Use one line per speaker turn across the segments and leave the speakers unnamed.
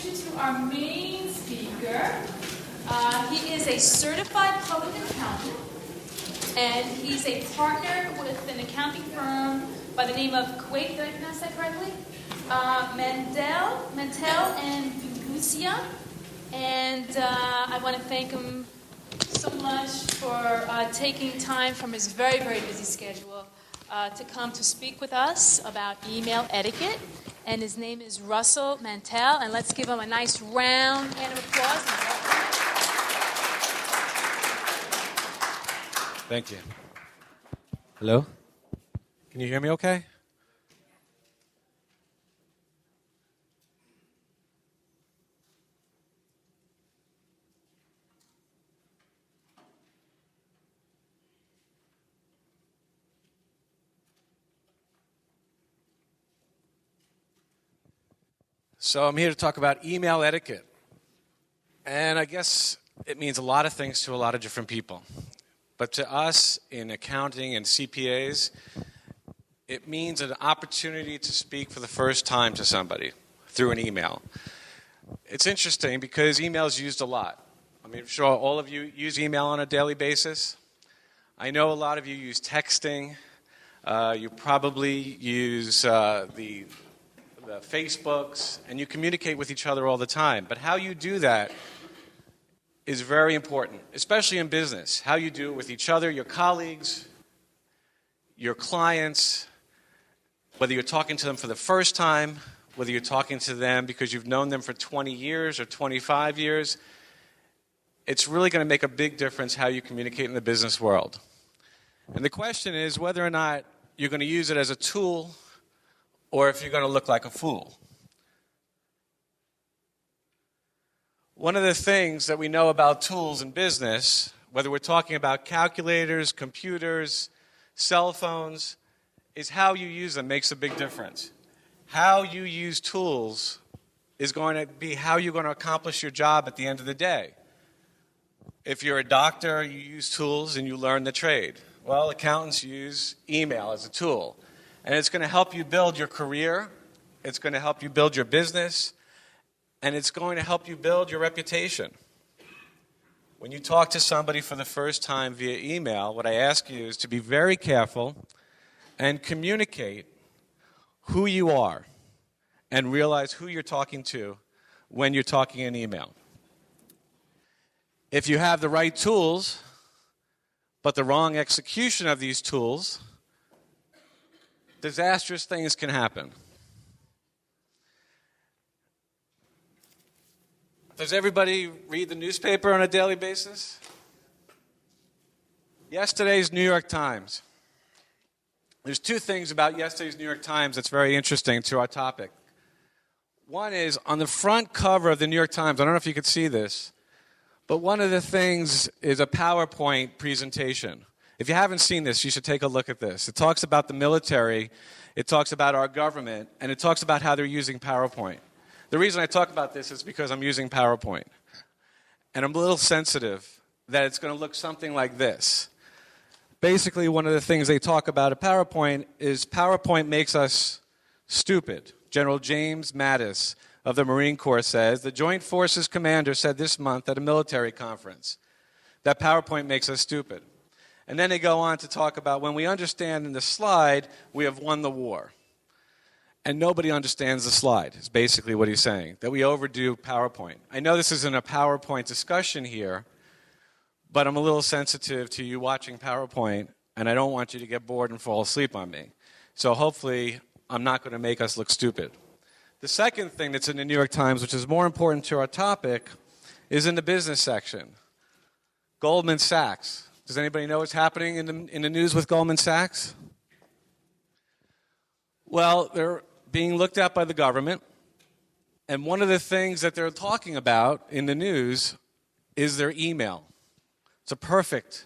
introduce you to our main speaker. He is a certified public accountant, and he's a partner with an accounting firm by the name of Kuwait, did I pronounce that correctly? Mantel and Gusia. And I want to thank him so much for taking time from his very, very busy schedule to come to speak with us about email etiquette. And his name is Russell Mantel. And let's give him a nice round hand of applause.
Thank you. Hello? Can you hear me okay? So I'm here to talk about email etiquette. And I guess it means a lot of things to a lot of different people. But to us in accounting and CPAs, it means an opportunity to speak for the first time to somebody through an email. It's interesting because email is used a lot. I mean, I'm sure all of you use email on a daily basis. I know a lot of you use texting. You probably use the Facebooks, and you communicate with each other all the time. But how you do that is very important, especially in business. How you do it with each other, your colleagues, your clients, whether you're talking to them for the first time, whether you're talking to them because you've known them for 20 years or 25 years, it's really going to make a big difference how you communicate in the business world. And the question is whether or not you're going to use it as a tool or if you're going to look like a fool. One of the things that we know about tools in business, whether we're talking about calculators, computers, cell phones, is how you use them makes a big difference. How you use tools is going to be how you're going to accomplish your job at the end of the day. If you're a doctor, you use tools and you learn the trade. Well, accountants use email as a tool. And it's going to help you build your career, it's going to help you build your business, and it's going to help you build your reputation. When you talk to somebody for the first time via email, what I ask you is to be very careful and communicate who you are and realize who you're talking to when you're talking in email. If you have the right tools, but the wrong execution of these tools, disastrous things can happen. Does everybody read the newspaper on a daily basis? Yesterday's New York Times. There's two things about yesterday's New York Times that's very interesting to our topic. One is on the front cover of the New York Times, I don't know if you could see this, but one of the things is a PowerPoint presentation. If you haven't seen this, you should take a look at this. It talks about the military, it talks about our government, and it talks about how they're using PowerPoint. The reason I talk about this is because I'm using PowerPoint. And I'm a little sensitive that it's going to look something like this. Basically, one of the things they talk about at PowerPoint is PowerPoint makes us stupid. General James Mattis of the Marine Corps says, the Joint Forces Commander said this month at a military conference that PowerPoint makes us stupid. And then they go on to talk about when we understand in the slide, we have won the war. And nobody understands the slide, is basically what he's saying, that we overdo PowerPoint. I know this isn't a PowerPoint discussion here, but I'm a little sensitive to you watching PowerPoint, and I don't want you to get bored and fall asleep on me. So hopefully, I'm not going to make us look stupid. The second thing that's in the New York Times, which is more important to our topic, is in the business section. Goldman Sachs. Does anybody know what's happening in the news with Goldman Sachs? Well, they're being looked at by the government, and one of the things that they're talking about in the news is their email. It's a perfect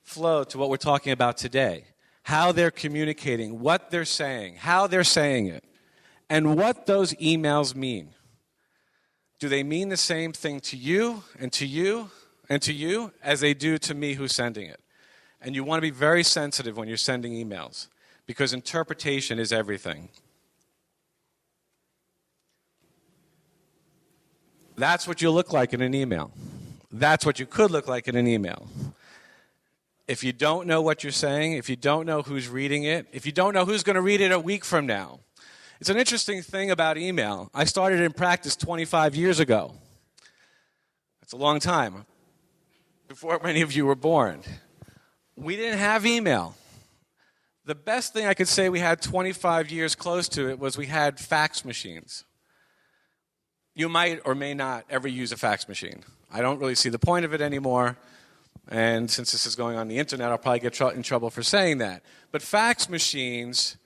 flow to what we're talking about today. How they're communicating, what they're saying, how they're saying it, and what those emails mean. Do they mean the same thing to you and to you and to you as they do to me who's sending it? And you want to be very sensitive when you're sending emails because interpretation is everything. That's what you look like in an email. That's what you could look like in an email. If you don't know what you're saying, if you don't know who's reading it, if you don't know who's going to read it a week from now. It's an interesting thing about email. I started in practice 25 years ago. That's a long time, before many of you were born. We didn't have email. The best thing I could say we had 25 years close to it was we had fax machines. You might or may not ever use a fax machine. I don't really see the point of it anymore. And since this is going on the internet, I'll probably get in trouble for saying that. But fax machines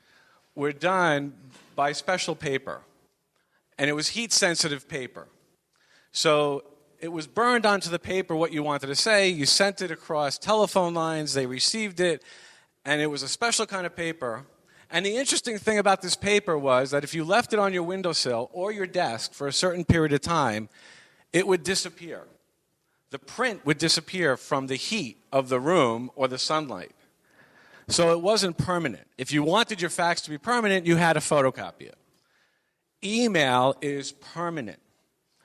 were done by special paper. And it was heat-sensitive paper. So it was burned onto the paper what you wanted to say. You sent it across telephone lines. They received it. And it was a special kind of paper. And the interesting thing about this paper was that if you left it on your windowsill or your desk for a certain period of time, it would disappear. The print would disappear from the heat of the room or the sunlight. So it wasn't permanent. If you wanted your fax to be permanent, you had to photocopy it. Email is permanent.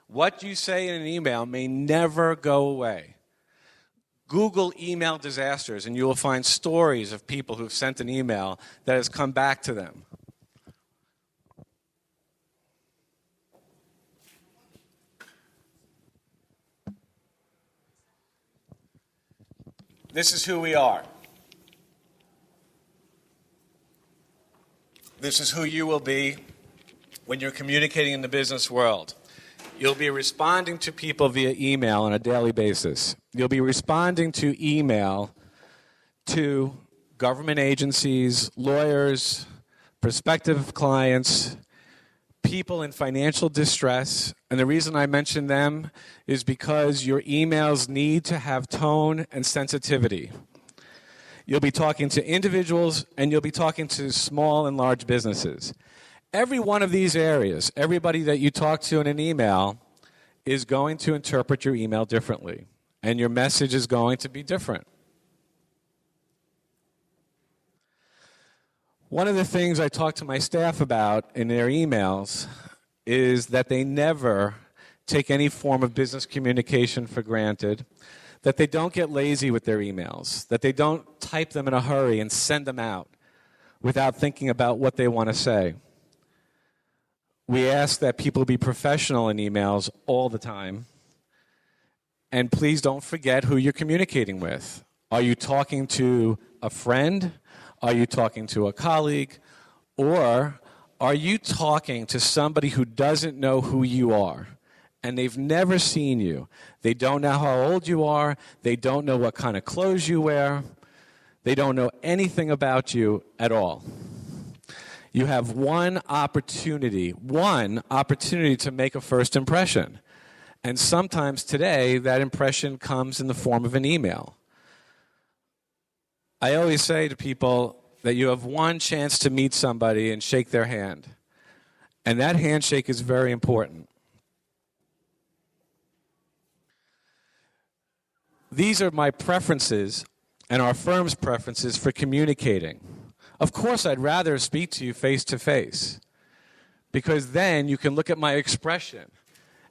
What you say in an email may never go away. Google email disasters, and you will find stories of people who've sent an email that has come back to them. This is who we are. This is who you will be when you're communicating in the business world. You'll be responding to people via email on a daily basis. You'll be responding to email to government agencies, lawyers, prospective clients, people in financial distress. And the reason I mention them is because your emails need to have tone and sensitivity. You'll be talking to individuals, and you'll be talking to small and large businesses. Every one of these areas, everybody that you talk to in an email is going to interpret your email differently, and your message is going to be different. One of the things I talk to my staff about in their emails is that they never take any form of business communication for granted, that they don't get lazy with their emails, that they don't type them in a hurry and send them out without thinking about what they want to say. We ask that people be professional in emails all the time. And please don't forget who you're communicating with. Are you talking to a friend? Are you talking to a colleague? Or are you talking to somebody who doesn't know who you are? And they've never seen you. They don't know how old you are. They don't know what kind of clothes you wear. They don't know anything about you at all. You have one opportunity to make a first impression. And sometimes today, that impression comes in the form of an email. I always say to people that you have one chance to meet somebody and shake their hand. And that handshake is very important. These are my preferences and our firm's preferences for communicating. Of course, I'd rather speak to you face to face, because then you can look at my expression.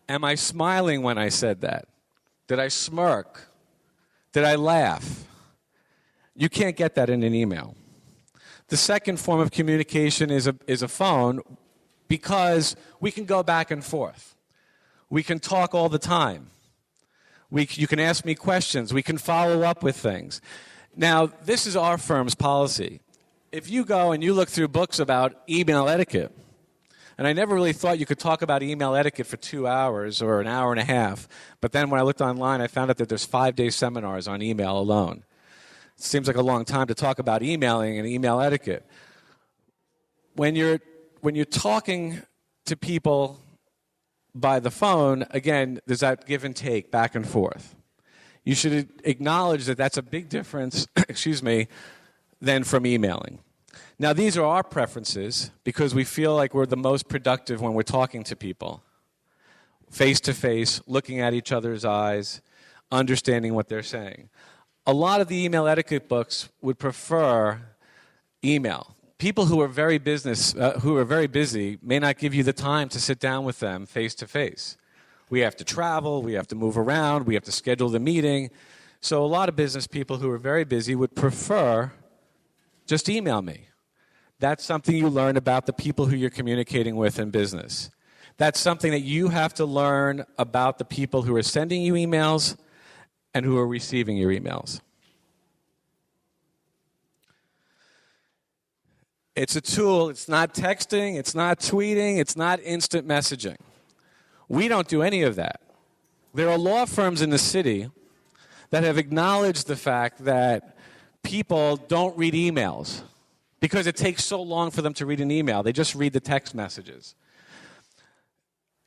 Am I smiling when I said that? Did I smirk? Did I laugh? You can't get that in an email. The second form of communication is a phone, because we can go back and forth. We can talk all the time. You can ask me questions. We can follow up with things. Now, this is our firm's policy. If you go and you look through books about email etiquette, and I never really thought you could talk about email etiquette for 2 hours or an hour and a half, but then when I looked online, I found out that there's 5-day seminars on email alone. It seems like a long time to talk about emailing and email etiquette. When you're talking to people by the phone, again, there's that give and take, back and forth. You should acknowledge that that's a big difference, than from emailing. Now, these are our preferences because we feel like we're the most productive when we're talking to people. Face to face, looking at each other's eyes, understanding what they're saying. A lot of the email etiquette books would prefer email. People who are very busy may not give you the time to sit down with them face to face. We have to travel, we have to move around, we have to schedule the meeting. So a lot of business people who are very busy would prefer just email me. That's something you learn about the people who you're communicating with in business. That's something that you have to learn about the people who are sending you emails and who are receiving your emails. It's a tool. It's not texting. It's not tweeting. It's not instant messaging. We don't do any of that. There are law firms in the city that have acknowledged the fact that people don't read emails because it takes so long for them to read an email. They just read the text messages.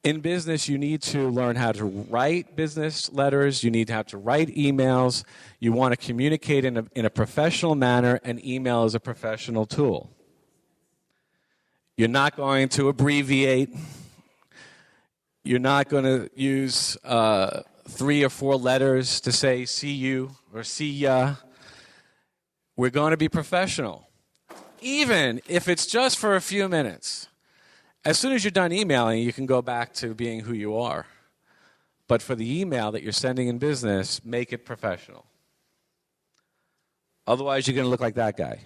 In business, you need to learn how to write business letters. You need how to write emails. You want to communicate in a professional manner, and email is a professional tool. You're not going to abbreviate. You're not going to use 3 or 4 letters to say see you or see ya. We're going to be professional, even if it's just for a few minutes. As soon as you're done emailing, you can go back to being who you are. But for the email that you're sending in business, make it professional. Otherwise, you're going to look like that guy.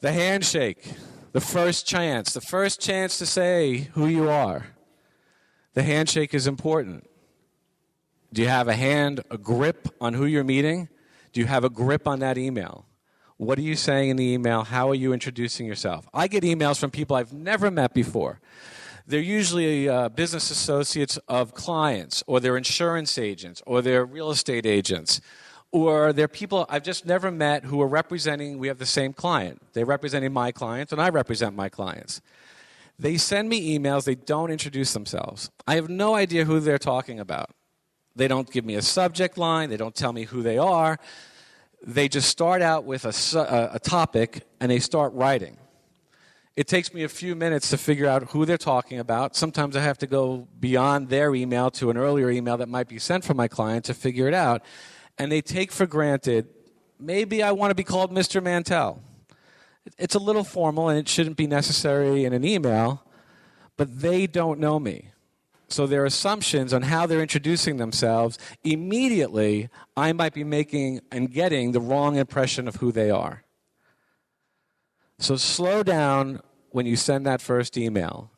The handshake, the first chance to say who you are. The handshake is important. Do you have a grip on who you're meeting? Do you have a grip on that email? What are you saying in the email? How are you introducing yourself? I get emails from people I've never met before. They're usually business associates of clients, or they're insurance agents, or they're real estate agents, or they're people I've just never met who are representing, we have the same client. They're representing my clients, and I represent my clients. They send me emails. They don't introduce themselves. I have no idea who they're talking about. They don't give me a subject line. They don't tell me who they are. They just start out with a topic, and they start writing. It takes me a few minutes to figure out who they're talking about. Sometimes I have to go beyond their email to an earlier email that might be sent from my client to figure it out. And they take for granted, maybe I want to be called Mr. Mantell. It's a little formal, and it shouldn't be necessary in an email, but they don't know me. So their assumptions on how they're introducing themselves, immediately I might be making and getting the wrong impression of who they are. So slow down when you send that first email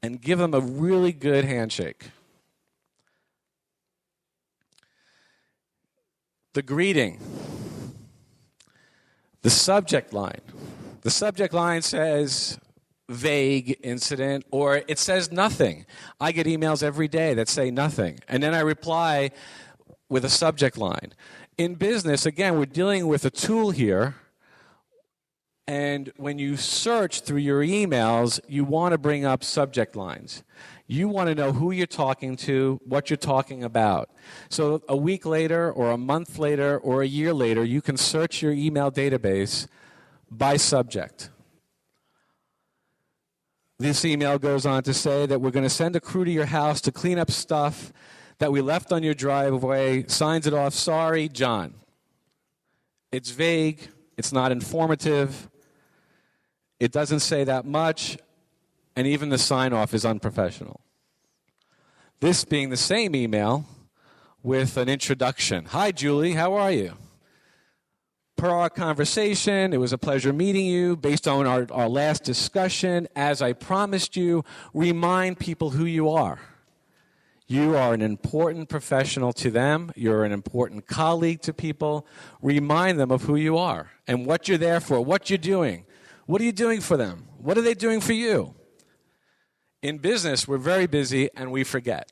and give them a really good handshake. The greeting. The subject line. The subject line says vague incident, or it says nothing. I get emails every day that say nothing, and then I reply with a subject line. In business, again, we're dealing with a tool here, and when you search through your emails, you want to bring up subject lines. You want to know who you're talking to, what you're talking about. So a week later, or a month later, or a year later, you can search your email database by subject. This email goes on to say that we're going to send a crew to your house to clean up stuff that we left on your driveway. Signs it off, sorry, John. It's vague. It's not informative. It doesn't say that much. And even the sign-off is unprofessional. This being the same email with an introduction. Hi, Julie. How are you? Per our conversation, it was a pleasure meeting you. Based on our last discussion, as I promised you, remind people who you are. You are an important professional to them. You're an important colleague to people. Remind them of who you are and what you're there for, what you're doing. What are you doing for them? What are they doing for you? In business, we're very busy and we forget.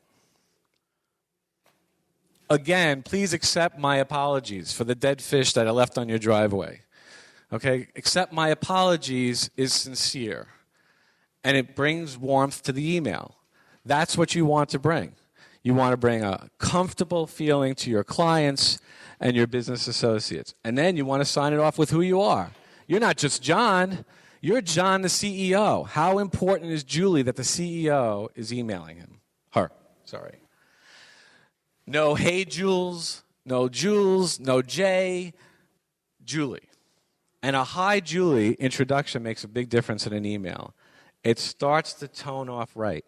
Again, please accept my apologies for the dead fish that I left on your driveway. Okay? Accept my apologies is sincere. And it brings warmth to the email. That's what you want to bring. You want to bring a comfortable feeling to your clients and your business associates. And then you want to sign it off with who you are. You're not just John. You're John, the CEO. How important is Julie that the CEO is emailing him? Her, sorry. No, hey, Jules, no Jay, Julie. And a hi, Julie introduction makes a big difference in an email. It starts the tone off right.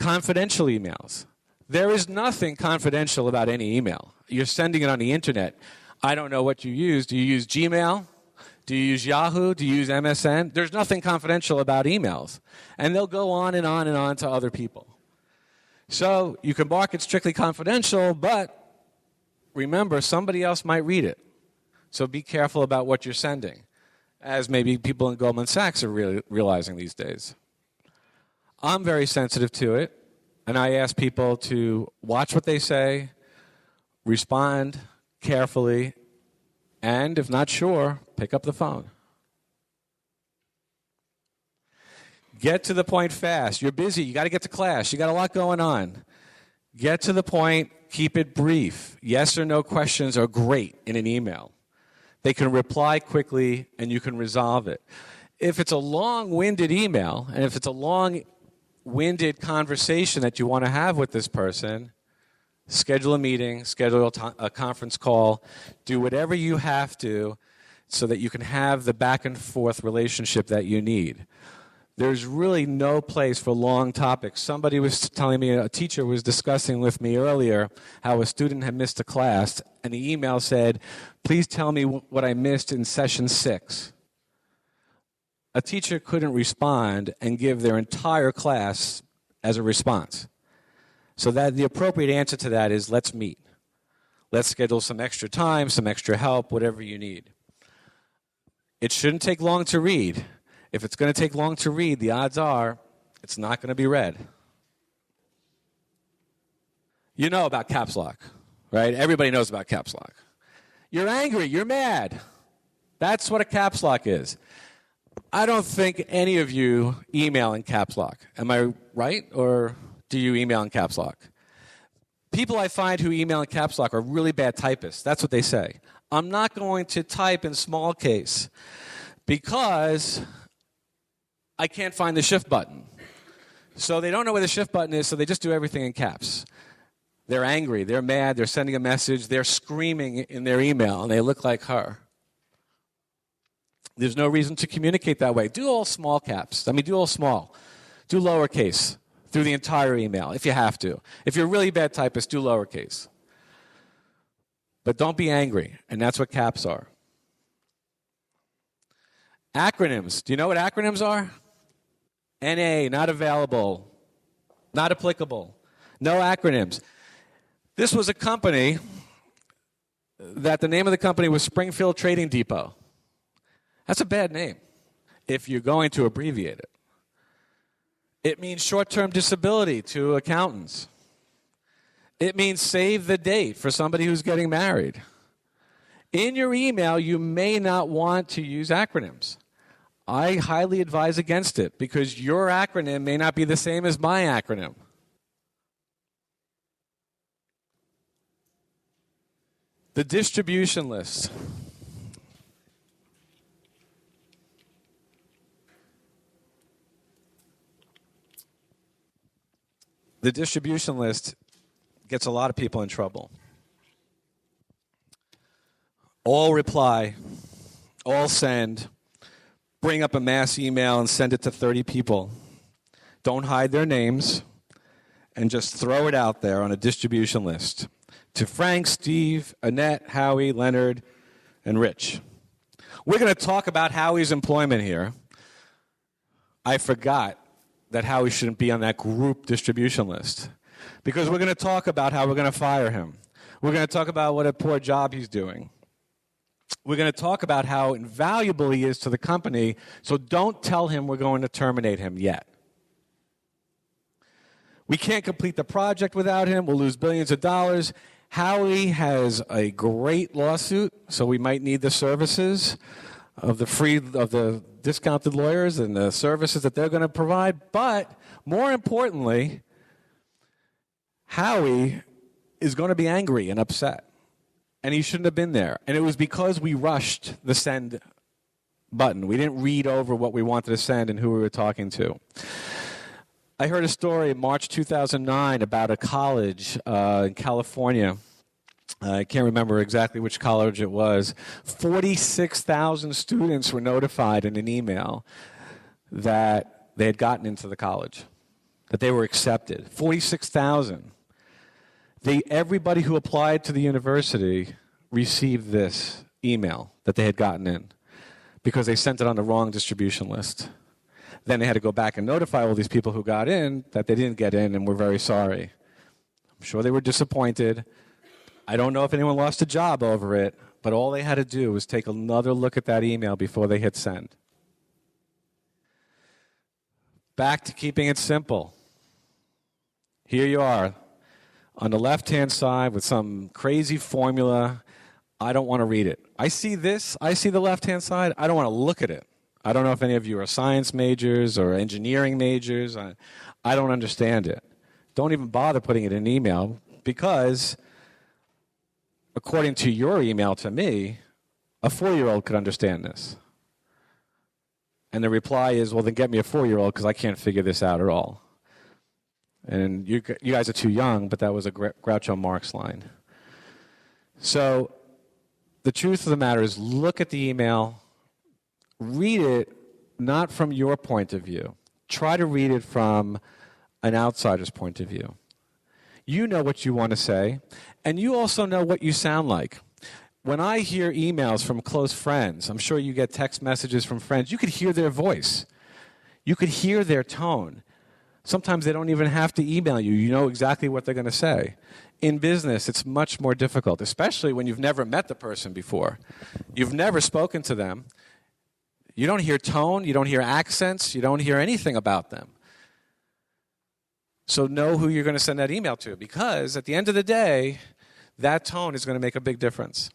Confidential emails. There is nothing confidential about any email. You're sending it on the internet. I don't know what you use. Do you use Gmail? Do you use Yahoo? Do you use MSN? There's nothing confidential about emails. And they'll go on and on and on to other people. So you can mark it strictly confidential, but remember, somebody else might read it. So be careful about what you're sending, as maybe people in Goldman Sachs are really realizing these days. I'm very sensitive to it, and I ask people to watch what they say, respond carefully, and if not sure, pick up the phone. Get to the point fast. You're busy. You got to get to class. You got a lot going on. Get to the point. Keep it brief. Yes or no questions are great in an email. They can reply quickly, and you can resolve it. If it's a long-winded email, and if it's a long-winded conversation that you want to have with this person, schedule a meeting, schedule a conference call, do whatever you have to so that you can have the back-and-forth relationship that you need. There's really no place for long topics. Somebody was telling me, a teacher was discussing with me earlier how a student had missed a class, and the email said, please tell me what I missed in session 6. A teacher couldn't respond and give their entire class as a response. So that the appropriate answer to that is, let's meet. Let's schedule some extra time, some extra help, whatever you need. It shouldn't take long to read. If it's going to take long to read, the odds are it's not going to be read. You know about caps lock, right? Everybody knows about caps lock. You're angry. You're mad. That's what a caps lock is. I don't think any of you email in caps lock. Am I right? Or do you email in caps lock? People I find who email in caps lock are really bad typists. That's what they say. I'm not going to type in small case because I can't find the shift button. So they don't know where the shift button is, so they just do everything in caps. They're angry, they're mad, they're sending a message, they're screaming in their email, and they look like her. There's no reason to communicate that way. Do all small caps. Do all small. Do lowercase through the entire email if you have to. If you're a really bad typist, do lowercase. But don't be angry, and that's what caps are. Acronyms. Do you know what acronyms are? NA, not available, not applicable. No acronyms. This was a company that the name of the company was Springfield Trading Depot. That's a bad name if you're going to abbreviate it. It means short-term disability to accountants. It means save the date for somebody who's getting married. In your email, you may not want to use acronyms. I highly advise against it because your acronym may not be the same as my acronym. The distribution list. The distribution list gets a lot of people in trouble. All reply, all send, bring up a mass email and send it to 30 people. Don't hide their names and just throw it out there on a distribution list to Frank, Steve, Annette, Howie, Leonard, and Rich. We're going to talk about Howie's employment here. I forgot that Howie shouldn't be on that group distribution list because we're going to talk about how we're going to fire him. We're going to talk about what a poor job he's doing. We're going to talk about how invaluable he is to the company, so don't tell him we're going to terminate him yet. We can't complete the project without him. We'll lose billions of dollars. Howie has a great lawsuit, so we might need the services of the discounted lawyers and the services that they're going to provide. But more importantly, Howie is going to be angry and upset. And he shouldn't have been there. And it was because we rushed the send button. We didn't read over what we wanted to send and who we were talking to. I heard a story in March 2009 about a college in California. I can't remember exactly which college it was. 46,000 students were notified in an email that they had gotten into the college. that they were accepted. 46,000. Everybody who applied to the university received this email that they had gotten in because they sent it on the wrong distribution list. Then they had to go back and notify all these people who got in that they didn't get in and were very sorry. I'm sure they were disappointed. I don't know if anyone lost a job over it, but all they had to do was take another look at that email before they hit send. Back to keeping it simple. Here you are on the left-hand side with some crazy formula. I don't want to read it. I see this. I see the left-hand side. I don't want to look at it. I don't know if any of you are science majors or engineering majors. I don't understand it. Don't even bother putting it in an email because, according to your email to me, a 4-year-old could understand this. And the reply is, well, then get me a 4-year-old because I can't figure this out at all. And you guys are too young, but that was a Groucho Marx line. So the truth of the matter is, look at the email. Read it not from your point of view. Try to read it from an outsider's point of view. You know what you want to say, and you also know what you sound like. When I hear emails from close friends, I'm sure you get text messages from friends, you could hear their voice. You could hear their tone. Sometimes they don't even have to email you. You know exactly what they're going to say. In business, it's much more difficult, especially when you've never met the person before. You've never spoken to them. You don't hear tone, you don't hear accents, you don't hear anything about them. So know who you're going to send that email to, because at the end of the day, that tone is going to make a big difference.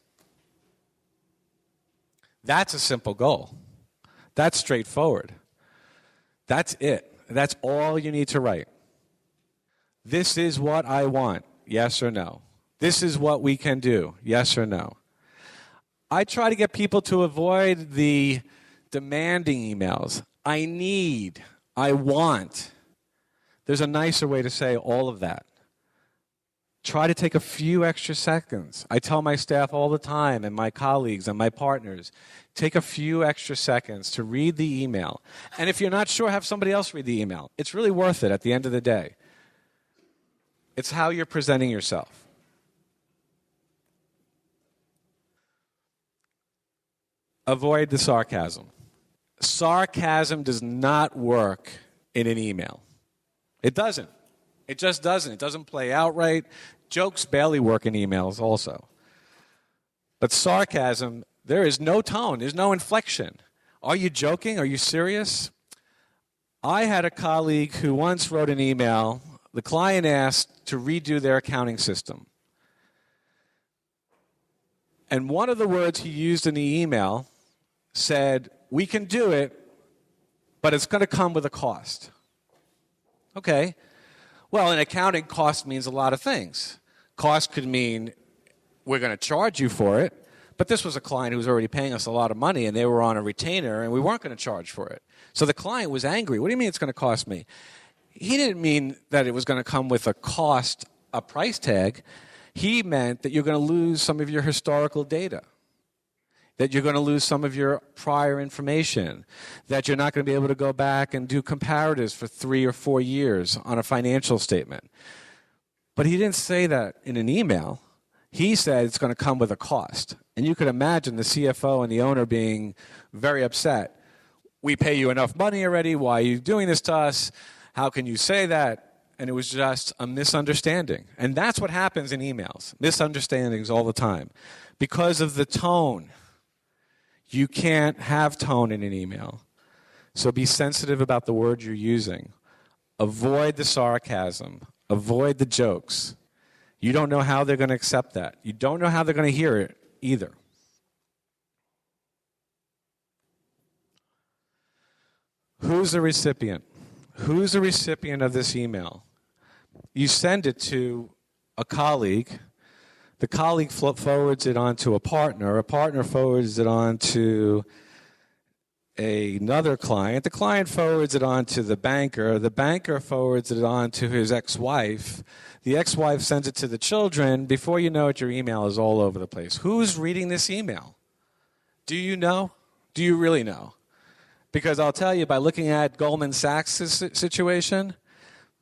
That's a simple goal. That's straightforward. That's it. That's all you need to write. This is what I want, yes or no. This is what we can do, yes or no. I try to get people to avoid the demanding emails. I need, I want. There's a nicer way to say all of that. Try to take a few extra seconds. I tell my staff all the time, and my colleagues and my partners, take a few extra seconds to read the email. And if you're not sure, have somebody else read the email. It's really worth it at the end of the day. It's how you're presenting yourself. Avoid the sarcasm. Sarcasm does not work in an email. It doesn't. It just doesn't. It doesn't play out right. Jokes barely work in emails also. But sarcasm, there is no tone. There's no inflection. Are you joking? Are you serious? I had a colleague who once wrote an email. The client asked to redo their accounting system. And one of the words he used in the email said, "We can do it, but it's going to come with a cost." Okay. Well, in accounting, cost means a lot of things. Cost could mean we're going to charge you for it, but this was a client who was already paying us a lot of money, and they were on a retainer, and we weren't going to charge for it. So the client was angry. What do you mean it's going to cost me? He didn't mean that it was going to come with a cost, a price tag. He meant that you're going to lose some of your historical data, that you're going to lose some of your prior information, that you're not going to be able to go back and do comparatives for 3 or 4 years on a financial statement. But he didn't say that in an email. He said it's going to come with a cost. And you could imagine the CFO and the owner being very upset. We pay you enough money already. Why are you doing this to us? How can you say that? And it was just a misunderstanding. And that's what happens in emails. Misunderstandings all the time. Because of the tone. You can't have tone in an email. So be sensitive about the words you're using. Avoid the sarcasm. Avoid the jokes. You don't know how they're going to accept that. You don't know how they're going to hear it either. Who's the recipient? Who's the recipient of this email? You send it to a colleague. The colleague forwards it on to a partner forwards it on to another client. The client forwards it on to the banker forwards it on to his ex-wife. The ex-wife sends it to the children. Before you know it, your email is all over the place. Who's reading this email? Do you know? Do you really know? Because I'll tell you, by looking at Goldman Sachs' situation,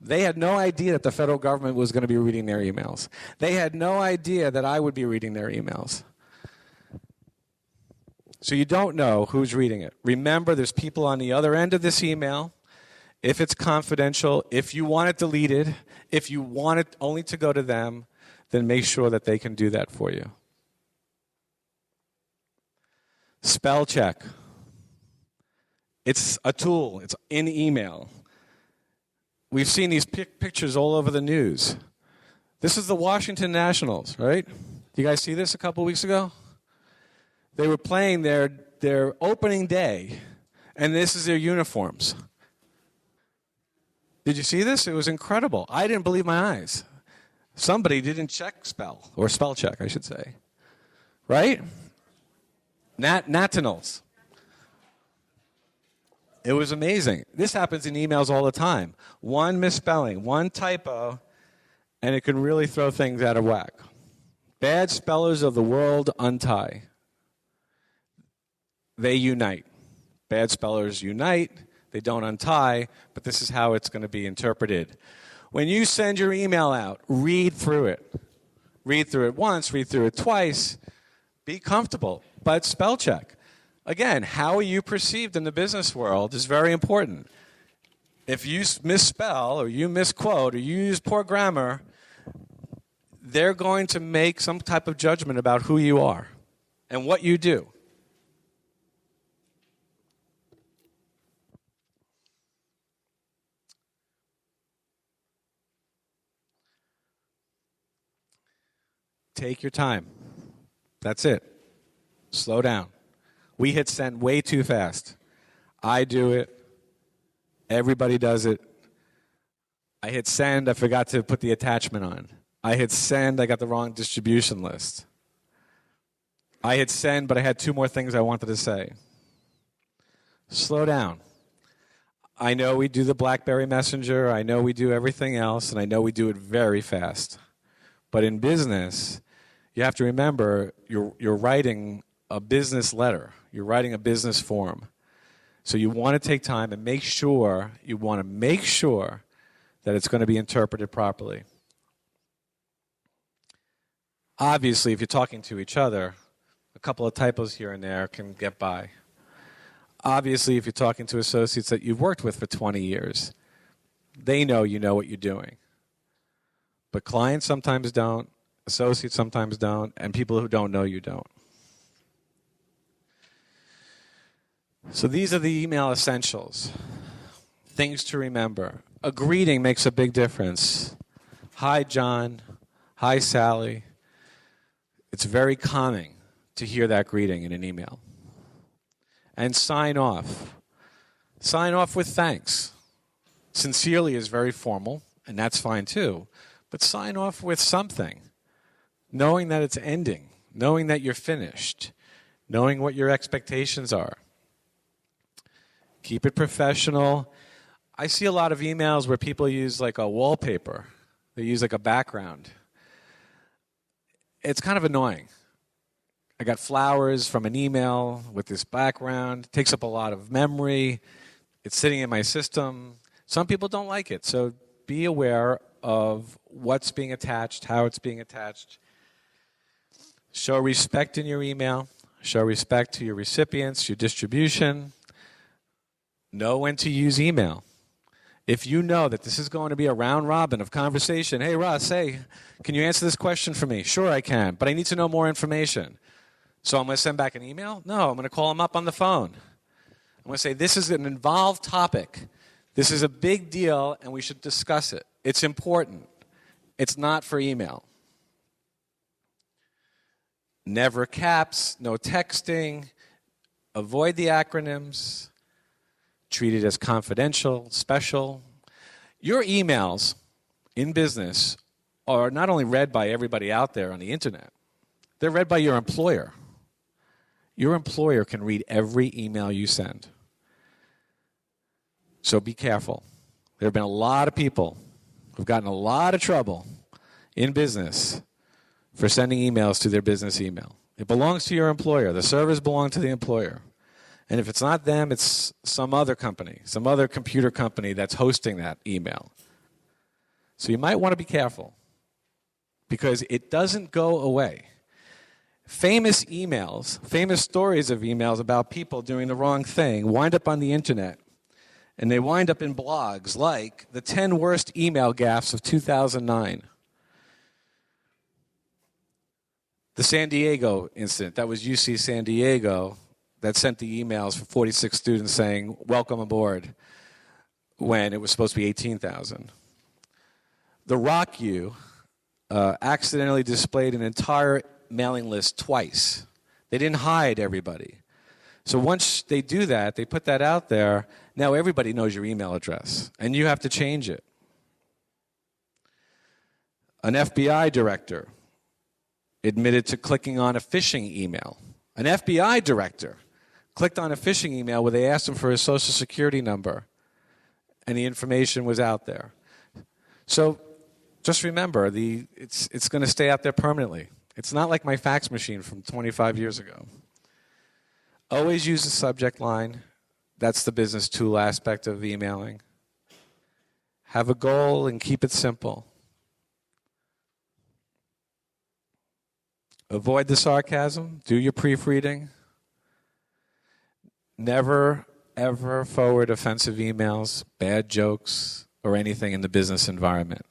They had no idea that the federal government was going to be reading their emails. They had no idea that I would be reading their emails. So you don't know who's reading it. Remember, there's people on the other end of this email. If it's confidential, if you want it deleted, if you want it only to go to them, then make sure that they can do that for you. Spell check. It's a tool. It's in email. We've seen these pictures all over the news. This is the Washington Nationals, right? You guys see this a couple weeks ago? They were playing their opening day, and this is their uniforms. Did you see this? It was incredible. I didn't believe my eyes. Somebody didn't spell check, I should say. Right? Nationals. It was amazing. This happens in emails all the time. One misspelling, one typo, and it can really throw things out of whack. Bad spellers of the world untie. They unite. Bad spellers unite. They don't untie, but this is how it's going to be interpreted. When you send your email out, read through it. Read through it once, read through it twice. Be comfortable, but spell check. Again, how are you perceived in the business world is very important. If you misspell or you misquote or you use poor grammar, they're going to make some type of judgment about who you are and what you do. Take your time. That's it. Slow down. We hit send way too fast. I do it. Everybody does it. I hit send. I forgot to put the attachment on. I hit send. I got the wrong distribution list. I hit send, but I had two more things I wanted to say. Slow down. I know we do the BlackBerry Messenger. I know we do everything else, and I know we do it very fast. But in business, you have to remember you're writing a business letter. You're writing a business form. So you want to take time and make sure that it's going to be interpreted properly. Obviously, if you're talking to each other, a couple of typos here and there can get by. Obviously, if you're talking to associates that you've worked with for 20 years, they know you know what you're doing. But clients sometimes don't, associates sometimes don't, and people who don't know you don't. So these are the email essentials. Things to remember. A greeting makes a big difference. Hi, John. Hi, Sally. It's very calming to hear that greeting in an email. And sign off. Sign off with thanks. Sincerely is very formal, and that's fine too. But sign off with something. Knowing that it's ending. Knowing that you're finished. Knowing what your expectations are. Keep it professional. I see a lot of emails where people use like a wallpaper. They use like a background. It's kind of annoying. I got flowers from an email with this background. It takes up a lot of memory. It's sitting in my system. Some people don't like it, so be aware of what's being attached, how it's being attached. Show respect in your email. Show respect to your recipients, your distribution. Know when to use email. If you know that this is going to be a round robin of conversation, hey, Russ, hey, can you answer this question for me? Sure, I can, but I need to know more information. So I'm going to send back an email? No, I'm going to call them up on the phone. I'm going to say, this is an involved topic. This is a big deal, and we should discuss it. It's important. It's not for email. Never caps, no texting. Avoid the acronyms. Treat it as confidential, special. Your emails in business are not only read by everybody out there on the internet, they're read by your employer. Your employer can read every email you send. So be careful. There have been a lot of people who've gotten a lot of trouble in business for sending emails to their business email. It belongs to your employer. The servers belong to the employer. And if it's not them, it's some other company, some other computer company that's hosting that email. So you might want to be careful because it doesn't go away. Famous emails, famous stories of emails about people doing the wrong thing wind up on the internet, and they wind up in blogs like the 10 worst email gaffes of 2009. The San Diego incident, that was UC San Diego that sent the emails for 46 students saying, welcome aboard, when it was supposed to be 18,000. The Rock U accidentally displayed an entire mailing list twice. They didn't hide everybody. So once they do that, they put that out there, now everybody knows your email address, and you have to change it. An FBI director admitted to clicking on a phishing email. An FBI director clicked on a phishing email where they asked him for his social security number, and the information was out there. So just remember, it's going to stay out there permanently. It's not like my fax machine from 25 years ago. Always use the subject line. That's the business tool aspect of emailing. Have a goal and keep it simple. Avoid the sarcasm. Do your proofreading. Never, ever forward offensive emails, bad jokes, or anything in the business environment.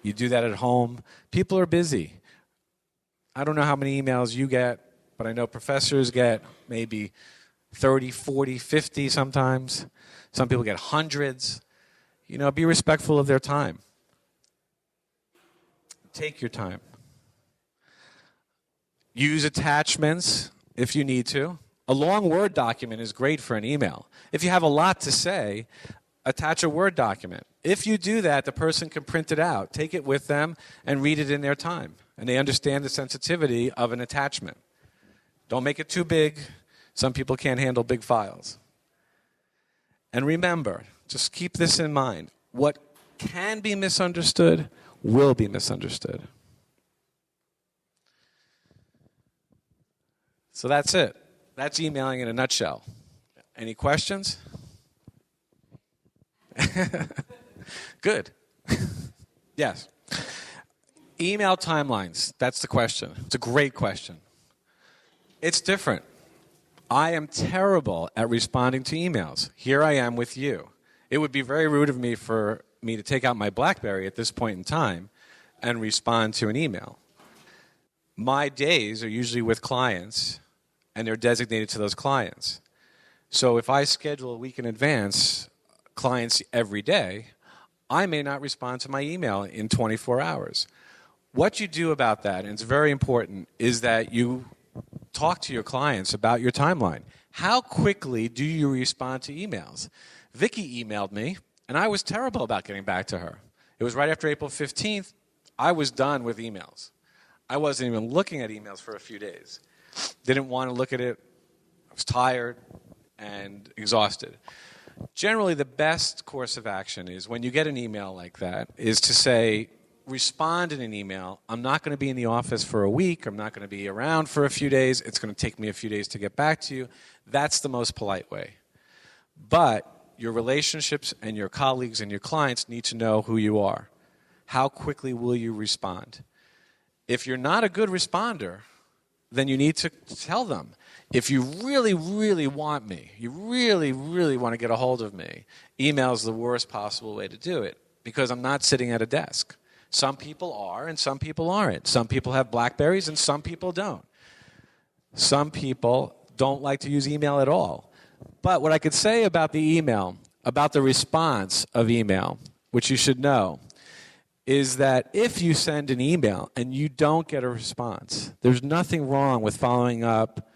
You do that at home. People are busy. I don't know how many emails you get, but I know professors get maybe 30, 40, 50 sometimes. Some people get hundreds. You know, be respectful of their time. Take your time. Use attachments if you need to. A long Word document is great for an email. If you have a lot to say, attach a Word document. If you do that, the person can print it out, take it with them, and read it in their time. And they understand the sensitivity of an attachment. Don't make it too big. Some people can't handle big files. And remember, just keep this in mind. What can be misunderstood will be misunderstood. So that's it. That's emailing in a nutshell. Any questions? Good. Yes. Email timelines. That's the question. It's a great question. It's different. I am terrible at responding to emails. Here I am with you. It would be very rude of me for me to take out my BlackBerry at this point in time and respond to an email. My days are usually with clients, and they're designated to those clients. So if I schedule a week in advance clients every day, I may not respond to my email in 24 hours. What you do about that, and it's very important, is that you talk to your clients about your timeline. How quickly do you respond to emails? Vicki emailed me, and I was terrible about getting back to her. It was right after April 15th. I was done with emails. I wasn't even looking at emails for a few days. Didn't want to look at it. I was tired and exhausted. Generally, the best course of action is when you get an email like that is to say, respond in an email. I'm not going to be in the office for a week. I'm not going to be around for a few days. It's going to take me a few days to get back to you. That's the most polite way. But your relationships and your colleagues and your clients need to know who you are. How quickly will you respond? If you're not a good responder, then you need to tell them. If you really, really want me, you really, really want to get a hold of me, email is the worst possible way to do it because I'm not sitting at a desk. Some people are and some people aren't. Some people have BlackBerries and some people don't. Some people don't like to use email at all. But what I could say about the email, about the response of email, which you should know, is that if you send an email and you don't get a response, there's nothing wrong with following up.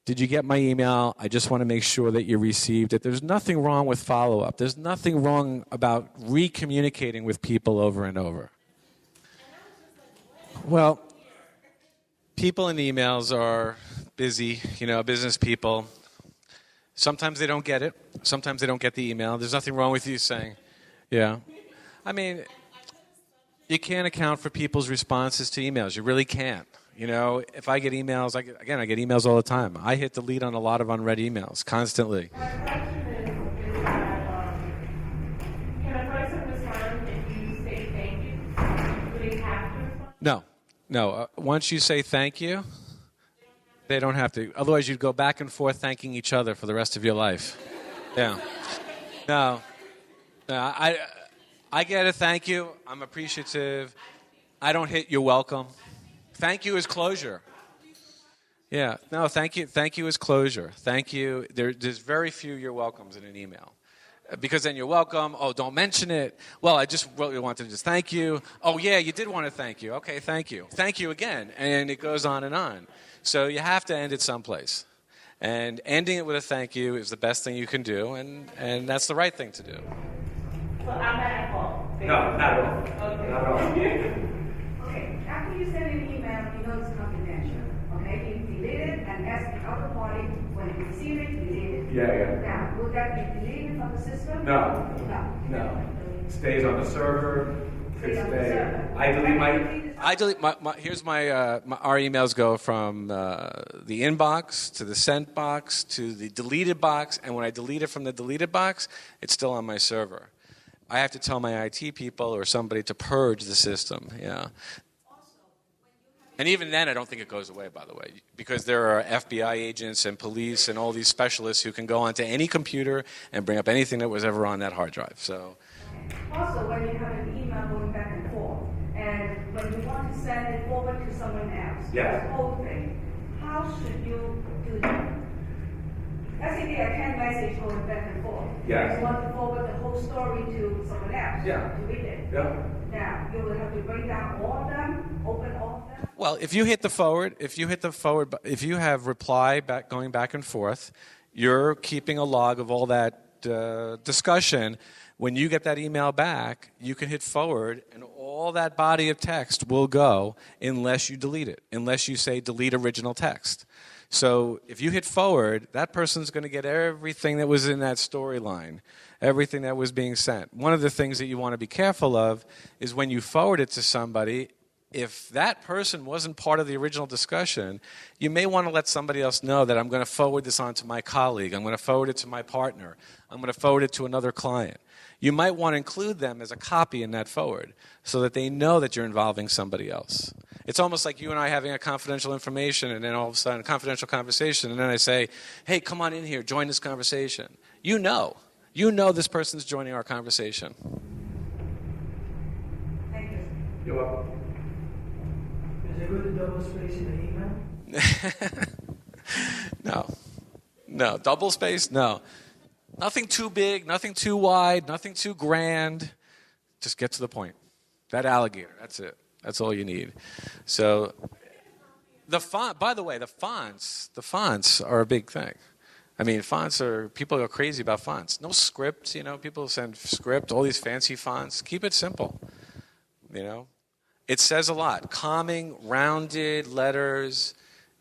Did you get my email? I just want to make sure that you received it. There's nothing wrong with follow-up. There's nothing wrong about re-communicating with people over and over. Well, people in emails are busy, business people. Sometimes they don't get it. Sometimes they don't get the email. There's nothing wrong with you saying, yeah. I mean, you can't account for people's responses to emails. You really can't. If I get emails, I get emails all the time. I hit delete on a lot of unread emails constantly.
My question is that, can a person respond if you state
No, once you say thank you, they don't have to. Otherwise, you'd go back and forth thanking each other for the rest of your life. Yeah. No. No, I get a thank you. I'm appreciative. I don't hit you're welcome. Thank you is closure. Yeah. No, thank you. Thank you is closure. Thank you. There's very few you're welcomes in an email. Because then you're welcome. Oh, don't mention it. Well, I just really wanted to just thank you. Oh, yeah, you did want to thank you. Okay, thank you. Thank you again. And it goes on and on. So you have to end it someplace. And ending it with a thank you is the best thing you can do, and that's the right thing to do.
So I'm not at fault.
No, not at all.
Okay.
Not at all.
Okay, after you send an email, you know it's confidential. Okay, you delete it and ask the other party when you receive it, delete it.
Yeah.
Now, would that be deleted from the system?
No.
No.
It stays on the server.
Stays on the server.
I delete my here's our emails go from the inbox to the sent box to the deleted box, and when I delete it from the deleted box, it's still on my server. I have to tell my IT people or somebody to purge the system. Yeah. And even then, I don't think it goes away, by the way, because there are FBI agents and police and all these specialists who can go onto any computer and bring up anything that was ever on that hard drive. So.
Also, when you have an email going back and forth, and when you want to send it forward to someone else,
Yeah.
the whole thing, how should you do that? Let's say there are 10 messages going back and forth.
Yes.
And you want to forward the whole story to someone else
Yeah.
to read it.
Yeah.
Now, you will have to break down all of them, open all of them.
Well, if you have reply back going back and forth, you're keeping a log of all that discussion. When you get that email back, you can hit forward, and all that body of text will go unless you delete it, unless you say delete original text. So if you hit forward, that person's going to get everything that was in that storyline, everything that was being sent. One of the things that you want to be careful of is when you forward it to somebody, if that person wasn't part of the original discussion, you may want to let somebody else know that I'm going to forward this on to my colleague, I'm going to forward it to my partner, I'm going to forward it to another client. You might want to include them as a copy in that forward so that they know that you're involving somebody else. It's almost like you and I having a confidential information and then all of a sudden a confidential conversation, and then I say, hey, come on in here, join this conversation. You know this person's joining our conversation.
Thank you.
You're welcome.
Is it good to double space in the email?
No. Double space? No. Nothing too big, nothing too wide, nothing too grand. Just get to the point. That alligator, that's it. That's all you need. So, the font, by the way, the fonts are a big thing. I mean, people are crazy about fonts. No script, people send script, all these fancy fonts. Keep it simple, It says a lot. Calming, rounded letters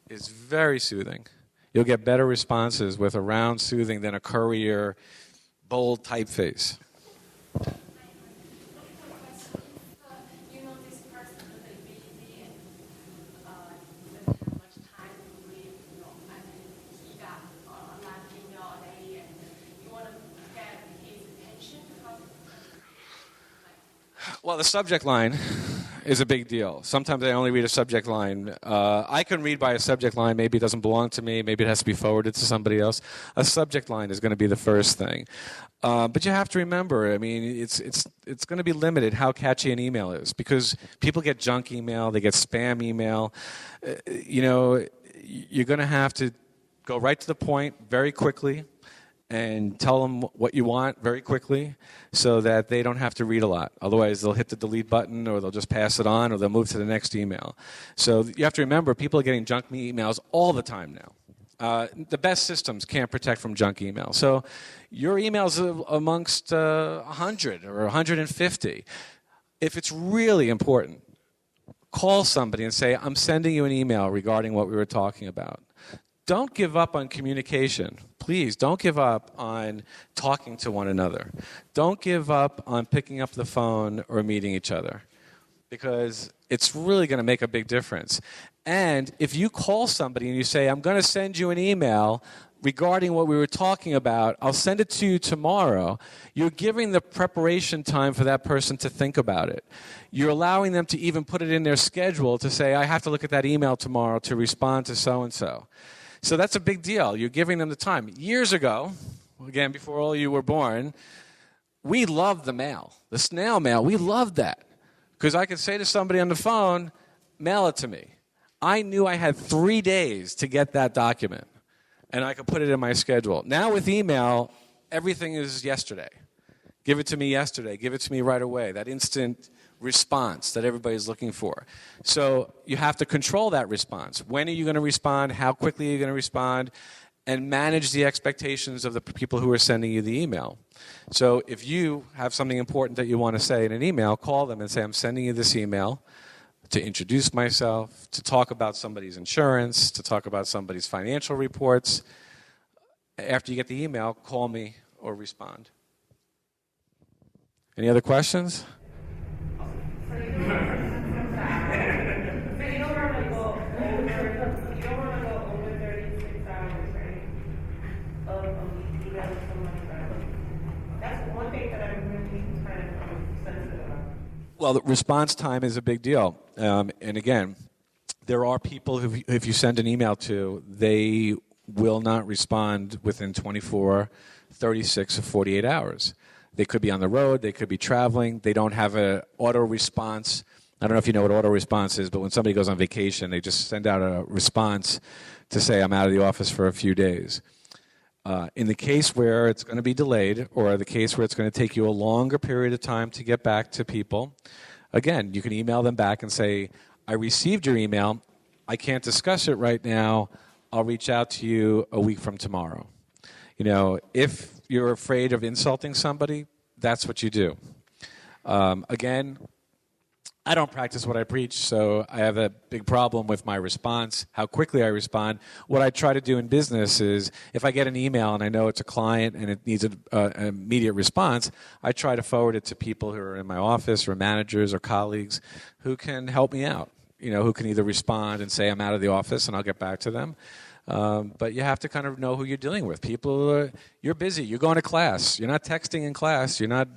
is very soothing. You'll get better responses with a round soothing than a Courier bold typeface.
You know this person is very busy and doesn't have much time to read, and he got a lot of email a day, and you want to get his attention.
Well, the subject line is a big deal. Sometimes I only read a subject line. I can read by a subject line. Maybe it doesn't belong to me. Maybe it has to be forwarded to somebody else. A subject line is going to be the first thing. But you have to remember, it's going to be limited how catchy an email is because people get junk email, they get spam email. You're going to have to go right to the point very quickly and tell them what you want very quickly so that they don't have to read a lot. Otherwise, they'll hit the delete button or they'll just pass it on or they'll move to the next email. So you have to remember, people are getting junk emails all the time now. The best systems can't protect from junk email. So your emails are amongst 100 or 150. If it's really important, call somebody and say, I'm sending you an email regarding what we were talking about. Don't give up on communication. Please, don't give up on talking to one another. Don't give up on picking up the phone or meeting each other because it's really going to make a big difference. And if you call somebody and you say, I'm going to send you an email regarding what we were talking about, I'll send it to you tomorrow. You're giving the preparation time for that person to think about it. You're allowing them to even put it in their schedule to say, I have to look at that email tomorrow to respond to so-and-so. So that's a big deal. You're giving them the time. Years ago, again, before all you were born, we loved the mail, the snail mail. We loved that because I could say to somebody on the phone, mail it to me. I knew I had 3 days to get that document, and I could put it in my schedule. Now with email, everything is yesterday. Give it to me yesterday. Give it to me right away. That instant response that everybody's looking for. So you have to control that response. When are you going to respond? How quickly are you going to respond? And manage the expectations of the people who are sending you the email. So if you have something important that you want to say in an email, call them and say, I'm sending you this email to introduce myself, to talk about somebody's insurance, to talk about somebody's financial reports. After you get the email, call me or respond. Any other questions?
So you don't want to go over 36 hours, right? Of emailing someone, right? That's one thing that I'm really kind of sensitive about.
Well, the response time is a big deal. And again, there are people who, if you send an email to, they will not respond within 24, 36, or 48 hours. They could be on the road. They could be traveling. They don't have an auto response. I don't know if you know what auto response is, but when somebody goes on vacation, they just send out a response to say, I'm out of the office for a few days. In the case where it's going to be delayed, or the case where it's going to take you a longer period of time to get back to people, again, you can email them back and say, I received your email. I can't discuss it right now. I'll reach out to you a week from tomorrow. You know, if you're afraid of insulting somebody, that's what you do. Again, I don't practice what I preach, so I have a big problem with my response, how quickly I respond. What I try to do in business is, if I get an email and I know it's a client and it needs an immediate response, I try to forward it to people who are in my office or managers or colleagues who can help me out, you know, who can either respond and say, I'm out of the office and I'll get back to them. But you have to kind of know who you're dealing with. People, you're busy. You're going to class. You're not texting in class. You're not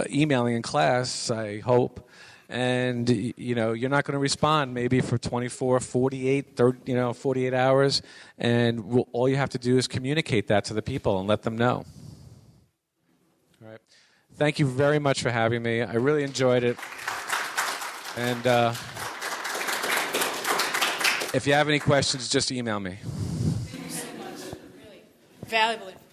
emailing in class, I hope. And, you know, you're not going to respond maybe for 24, 48, 30, 48 hours. And all you have to do is communicate that to the people and let them know. All right. Thank you very much for having me. I really enjoyed it. And if you have any questions, just email me.
Thank you so much. Really valuable information.